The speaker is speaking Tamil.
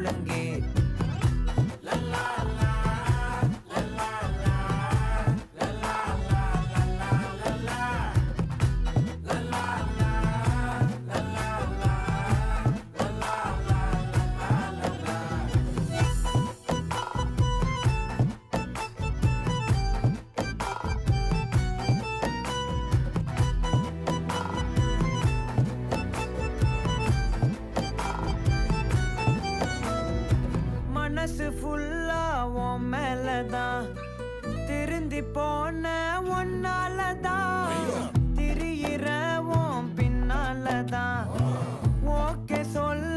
முழுங்கி மனசு ஃபுல்லா உன் மேலதான் திருந்தி போன ஒன்னாலதான் திரியிற உன் பின்னாலதான் ஓகே சொல்ல